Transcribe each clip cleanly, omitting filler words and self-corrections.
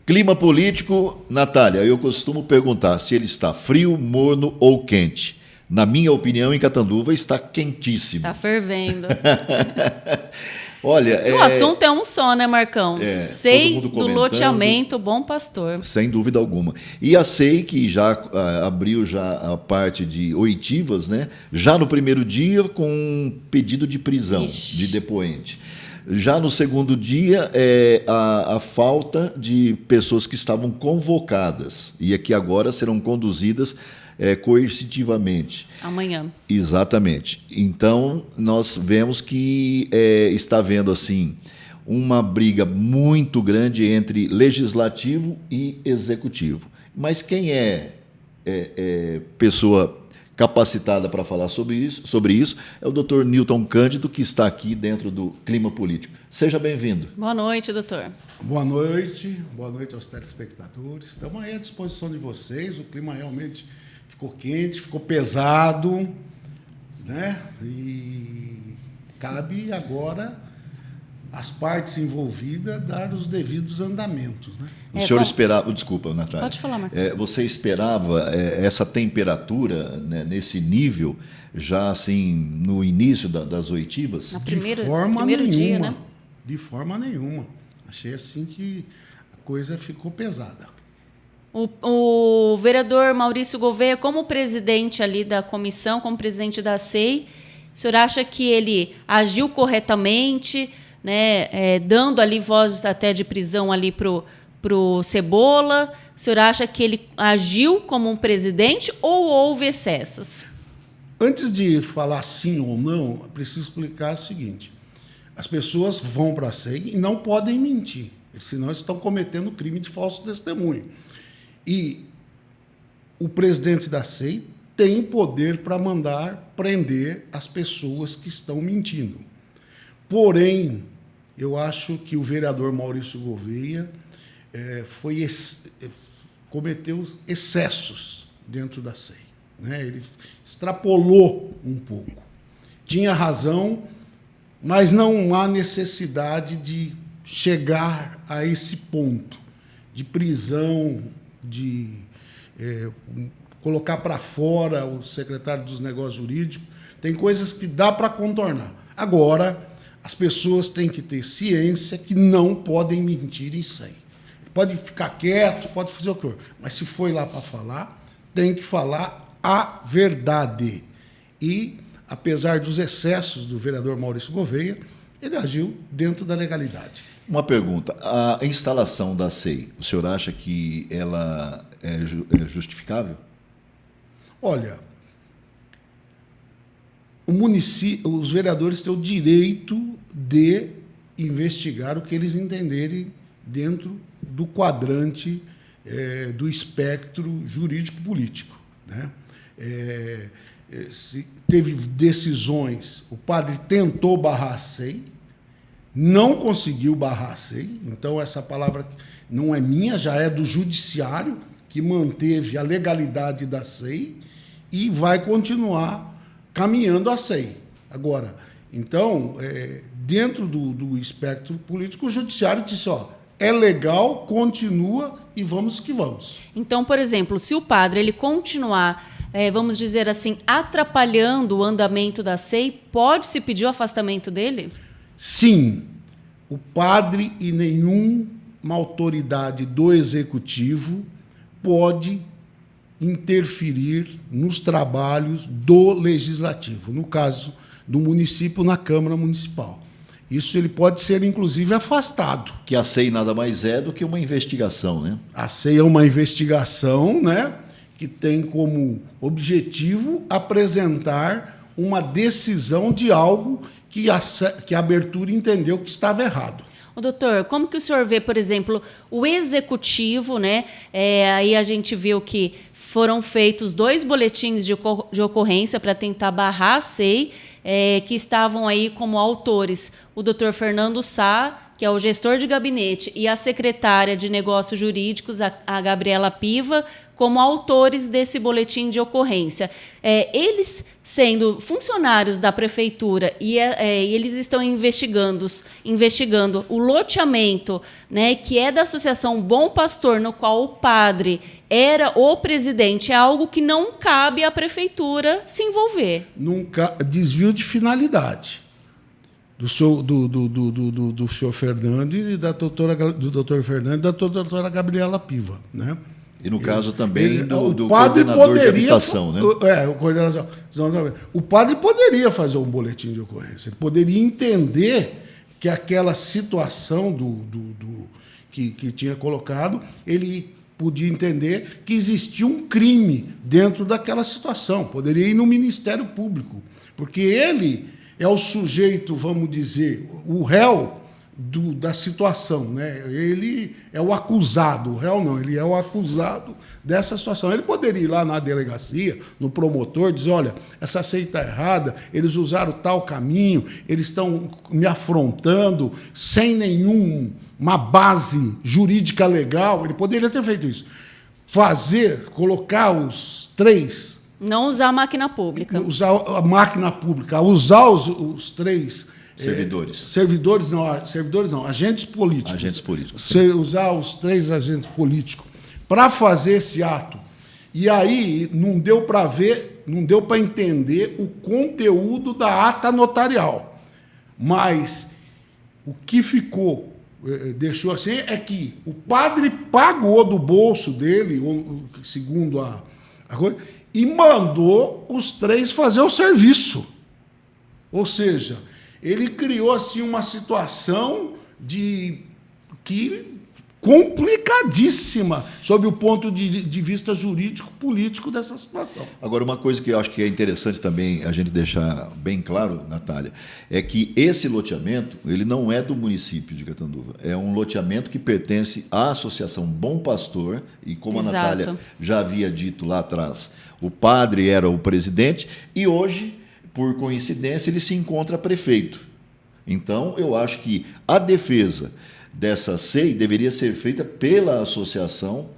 Clima político, Natália, eu costumo perguntar se ele está frio, morno ou quente. Na minha opinião, em Catanduva está quentíssimo. Está fervendo. Olha, O assunto é um só, né, Marcão? SEI do loteamento Bom Pastor. Sem dúvida alguma. E a SEI, que já abriu já a parte de oitivas, né? Já no primeiro dia, com um pedido de prisão de depoente. Já no segundo dia, a falta de pessoas que estavam convocadas e que agora serão conduzidas coercitivamente. Amanhã. Exatamente. Então, nós vemos que está havendo assim, uma briga muito grande entre legislativo e executivo. Mas quem é pessoa capacitada para falar sobre isso é o doutor Newton Cândido, que está aqui dentro do Clima Político. Seja bem-vindo. Boa noite, doutor. Boa noite aos telespectadores. Estamos aí à disposição de vocês. O clima realmente ficou quente, ficou pesado, né? E cabe agora às partes envolvidas dar os devidos andamentos, né? O senhor esperava... Desculpa, Natália. Pode falar, Marcos. Você esperava essa temperatura, né, nesse nível, já assim, no início das oitivas? De forma nenhuma. Dia, né? De forma nenhuma. Achei assim que a coisa ficou pesada. O vereador Maurício Gouveia, como presidente ali da comissão, como presidente da SEI, o senhor acha que ele agiu corretamente, né, dando ali voz até de prisão ali pro Cebola? O senhor acha que ele agiu como um presidente ou houve excessos? Antes de falar sim ou não, é preciso explicar o seguinte. As pessoas vão para a SEI e não podem mentir, senão estão cometendo crime de falso testemunho. E o presidente da SEI tem poder para mandar prender as pessoas que estão mentindo. Porém, eu acho que o vereador Maurício Gouveia cometeu excessos dentro da SEI, né? Ele extrapolou um pouco. Tinha razão, mas não há necessidade de chegar a esse ponto de prisão, de colocar para fora o secretário dos Negócios Jurídicos. Tem coisas que dá para contornar. Agora, as pessoas têm que ter ciência que não podem mentir em SEI. Pode ficar quieto, pode fazer o que for, mas se foi lá para falar, tem que falar a verdade. E, apesar dos excessos do vereador Maurício Gouveia, ele agiu dentro da legalidade. Uma pergunta. A instalação da SEI, o senhor acha que ela é justificável? Olha, os vereadores têm o direito de investigar o que eles entenderem dentro do quadrante do espectro jurídico-político, né? Se teve decisões, o padre tentou barrar a SEI, não conseguiu barrar a SEI, então essa palavra não é minha, já é do judiciário, que manteve a legalidade da SEI e vai continuar caminhando a SEI. Agora, então, dentro do espectro político, o judiciário disse, é legal, continua e vamos que vamos. Então, por exemplo, se o padre ele continuar, vamos dizer assim, atrapalhando o andamento da SEI, pode-se pedir o afastamento dele? Sim, o padre e nenhuma autoridade do executivo pode interferir nos trabalhos do legislativo, no caso do município, na Câmara Municipal. Isso ele pode ser, inclusive, afastado. Que a SEI nada mais é do que uma investigação, né? A SEI é uma investigação, né, que tem como objetivo apresentar uma decisão de algo que a abertura entendeu que estava errado. Doutor, como que o senhor vê, por exemplo, o executivo, né? Aí a gente viu que foram feitos 2 boletins de ocorrência para tentar barrar a SEI, que estavam aí como autores o doutor Fernando Sá que é o gestor de gabinete, e a secretária de Negócios Jurídicos, a Gabriela Piva, como autores desse boletim de ocorrência. Eles, sendo funcionários da prefeitura, e eles estão investigando o loteamento, né, que é da Associação Bom Pastor, no qual o padre era o presidente, é algo que não cabe à prefeitura se envolver. Desvio de finalidade do senhor Fernando e do doutor Fernando e da doutora Gabriela Piva, né? E no caso também do coordenador de habitação, né? O coordenador. O padre poderia fazer um boletim de ocorrência, ele poderia entender que aquela situação que tinha colocado, ele podia entender que existia um crime dentro daquela situação, poderia ir no Ministério Público, porque ele é o sujeito, vamos dizer, o réu da situação, né? Ele é o acusado, o réu não, ele é o acusado dessa situação. Ele poderia ir lá na delegacia, no promotor, dizer, olha, essa SEI está errada, eles usaram tal caminho, eles estão me afrontando sem nenhuma base jurídica legal. Ele poderia ter feito isso. Colocar os 3... Não usar a máquina pública. Usar a máquina pública, usar os 3... Servidores não, agentes políticos. Agentes políticos. Usar os 3 agentes políticos para fazer esse ato. E aí não deu para ver, não deu para entender o conteúdo da ata notarial. Mas o que deixou assim, é que o padre pagou do bolso dele, segundo a coisa, e mandou os 3 fazer o serviço. Ou seja, ele criou assim uma situação complicadíssima sob o ponto de vista jurídico-político dessa situação. Agora, uma coisa que eu acho que é interessante também a gente deixar bem claro, Natália, é que esse loteamento ele não é do município de Catanduva, é um loteamento que pertence à Associação Bom Pastor, e como Exato. A Natália já havia dito lá atrás, o padre era o presidente e hoje, por coincidência, ele se encontra prefeito. Então, eu acho que a defesa dessa SEI deveria ser feita pela Associação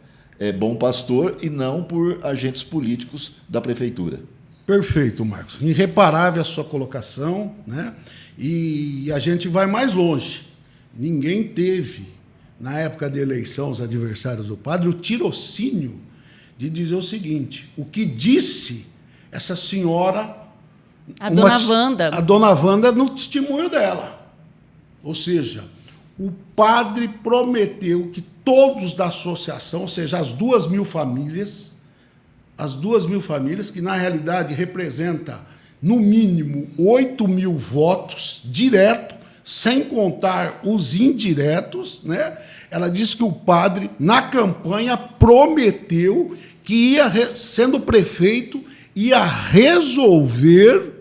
Bom Pastor e não por agentes políticos da prefeitura. Perfeito, Marcos. Irreparável a sua colocação, né? E a gente vai mais longe. Ninguém teve, na época da eleição, os adversários do padre, o tirocínio de dizer o seguinte: o que disse essa senhora... Dona Wanda. A dona Wanda no testemunho dela. Ou seja, o padre prometeu que todos da associação, ou seja, as 2.000 famílias, que na realidade representa no mínimo 8.000 votos direto, sem contar os indiretos, né? Ela disse que o padre, na campanha, prometeu que sendo prefeito, ia resolver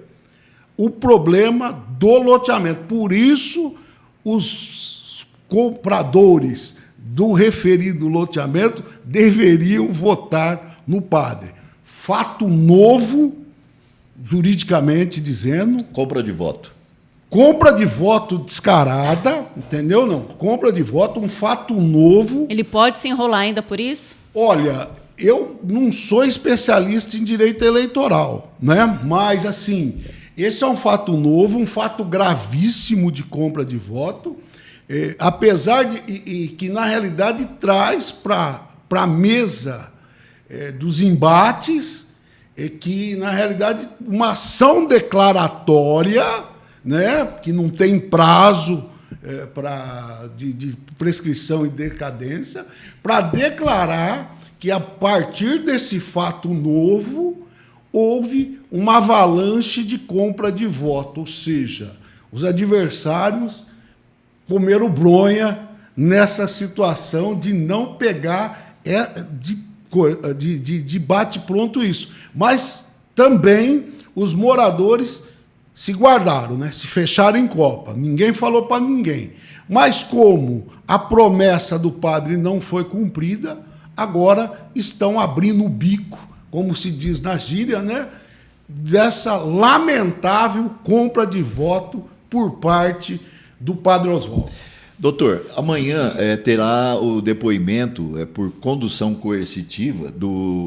o problema do loteamento. Por isso, os compradores do referido loteamento deveriam votar no padre. Fato novo, juridicamente dizendo. Compra de voto. Compra de voto descarada, entendeu? Não, compra de voto, um fato novo. Ele pode se enrolar ainda por isso? Olha, eu não sou especialista em direito eleitoral, né? Mas, assim, esse é um fato novo, um fato gravíssimo de compra de voto, apesar de que, na realidade, traz para a mesa dos embates que, na realidade, uma ação declaratória, né, que não tem prazo de prescrição e decadência, para declarar que, a partir desse fato novo, houve uma avalanche de compra de voto, ou seja, os adversários comeram bronha nessa situação de não pegar de bate-pronto isso. Mas também os moradores se guardaram, né? Se fecharam em copa. Ninguém falou para ninguém. Mas como a promessa do padre não foi cumprida, agora estão abrindo o bico, como se diz na gíria, né? Dessa lamentável compra de voto por parte do padre Oswaldo. Doutor, amanhã terá o depoimento por condução coercitiva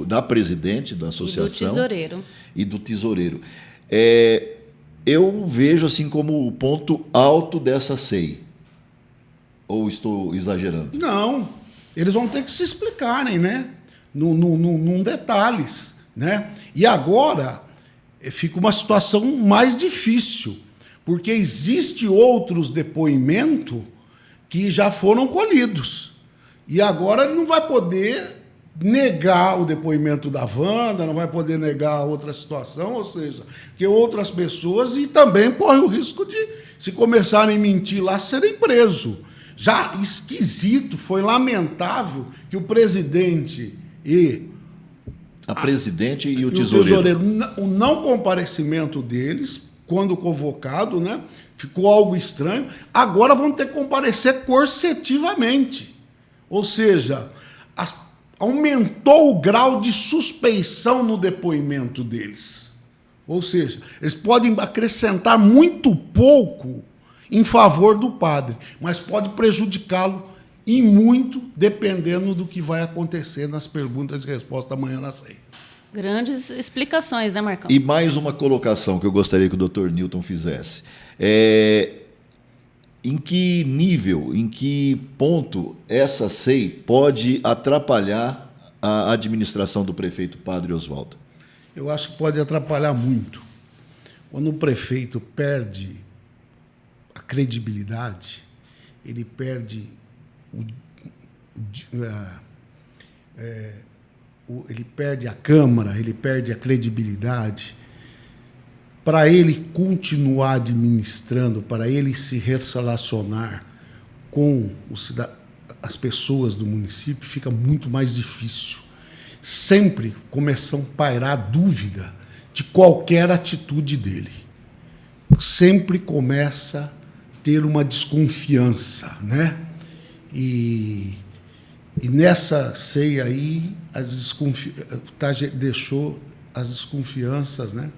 da presidente da associação. E do tesoureiro. E do tesoureiro. Eu vejo assim como o ponto alto dessa SEI. Ou estou exagerando? Não, eles vão ter que se explicarem, né? Num detalhes, né? E agora fica uma situação mais difícil, porque existe outros depoimentos que já foram colhidos. E agora ele não vai poder negar o depoimento da Wanda, não vai poder negar outra situação, ou seja, que outras pessoas, e também corre o risco de, se começarem a mentir lá, serem presos. Já esquisito, foi lamentável que o presidente e a presidente e o tesoureiro. O não comparecimento deles, quando convocado, né, ficou algo estranho. Agora vão ter que comparecer coercitivamente. Ou seja, aumentou o grau de suspeição no depoimento deles. Ou seja, eles podem acrescentar muito pouco em favor do padre, mas pode prejudicá-lo e muito, dependendo do que vai acontecer nas perguntas e respostas amanhã na SEI. Grandes explicações, né, Marcão? E mais uma colocação que eu gostaria que o Dr. Newton fizesse. Em que nível, em que ponto essa SEI pode atrapalhar a administração do prefeito Padre Oswaldo? Eu acho que pode atrapalhar muito. Quando o prefeito perde a credibilidade, ele perde ele perde a Câmara, ele perde a credibilidade. Para ele continuar administrando, para ele se relacionar com as pessoas do município, fica muito mais difícil. Sempre começam a pairar dúvida de qualquer atitude dele. Sempre começa a ter uma desconfiança, né? E nessa ceia aí deixou as desconfianças, né,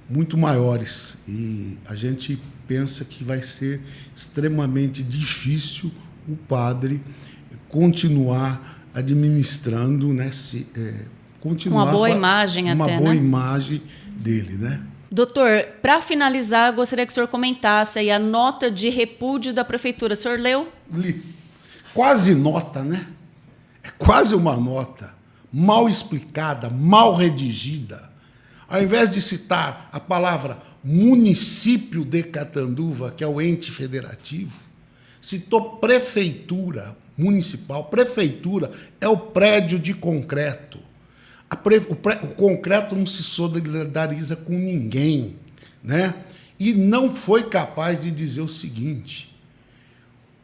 muito maiores. E a gente pensa que vai ser extremamente difícil o padre continuar administrando, né, continuar uma boa imagem uma até, boa né? imagem dele, né? Doutor, para finalizar, gostaria que o senhor comentasse aí a nota de repúdio da prefeitura. O senhor leu? Li. Quase nota, né? É quase uma nota. Mal explicada, mal redigida. Ao invés de citar a palavra município de Catanduva, que é o ente federativo, citou prefeitura municipal. Prefeitura é o prédio de concreto. O concreto não se solidariza com ninguém, né? E não foi capaz de dizer o seguinte: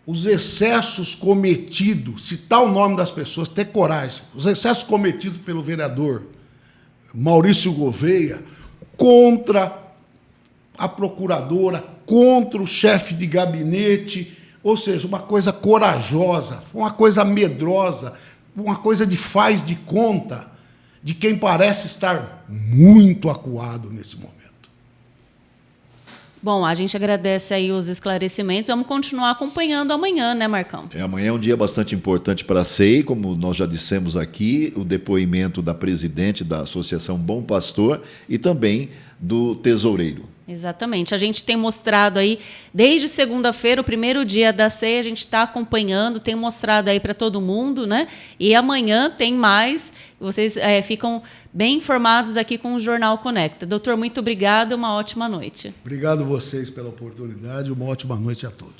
os excessos cometidos, citar o nome das pessoas, ter coragem, os excessos cometidos pelo vereador Maurício Gouveia contra a procuradora, contra o chefe de gabinete, ou seja, uma coisa corajosa, uma coisa medrosa, uma coisa de faz de conta de quem parece estar muito acuado nesse momento. Bom, a gente agradece aí os esclarecimentos. Vamos continuar acompanhando amanhã, né, Marcão? Amanhã é um dia bastante importante para a SEI, como nós já dissemos aqui, o depoimento da presidente da Associação Bom Pastor e também do tesoureiro. Exatamente. A gente tem mostrado aí, desde segunda-feira, o primeiro dia da ceia, a gente está acompanhando, tem mostrado aí para todo mundo, né? E amanhã tem mais. Vocês ficam bem informados aqui com o Jornal Conecta. Doutor, muito obrigado, uma ótima noite. Obrigado a vocês pela oportunidade, uma ótima noite a todos.